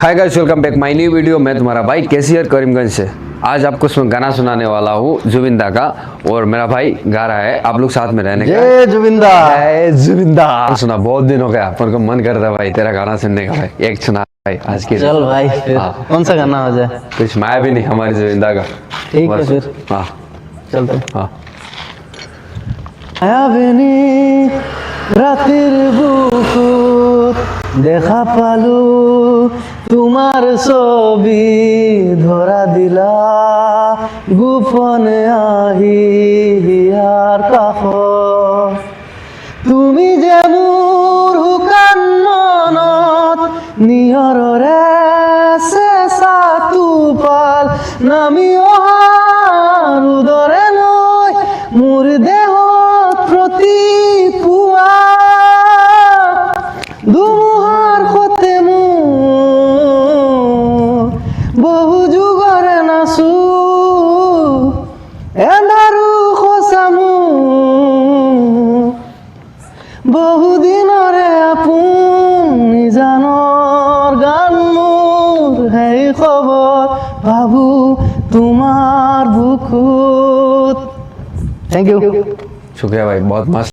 Hi guys, welcome back my new video. मैं तुम्हारा भाई केसीआर करीमगंज से। आज आपको इसमें गाना सुनाने वाला हूँ जुबिंदा का, और मेरा भाई गा रहा है। आप लोग साथ में रहने का। जय जुबिंदा। जय जुबिंदा। सुना बहुत दिन हो गया, अपन को मन करता है भाई तेरा गाना सुनने का। भाई एक सुना भाई आज की। चल भाई फिर कौन सा गाना हो जाए? कुछ माया भी नहीं हमारी जुबिंदा का। ठीक है बस। फिर हाँ चलते। हाँ। আয়াবেনি রাতের বুকুত দেখা পালু তোমার ছবি ধরা দিলা গোপনে আহি হিয়ার কাষ তুমি যে মোৰ শুকান মনত নিয়ৰৰে চেঁচা টোপাল নামি অহা ৰুদৰে লৈ মোৰ দেহত প্ৰতি পুৱা ধুমুহাৰ সতে মোৰ বহু যুগৰে নাচো এন্ধাৰো সঁচা মোৰ বহুদিনৰে আপোন নিজানৰ গান মোৰ সেই খবৰ ভাবো তোমাৰ বুকুত। Thank you. शुक्रिया भाई, बहुत मस्त।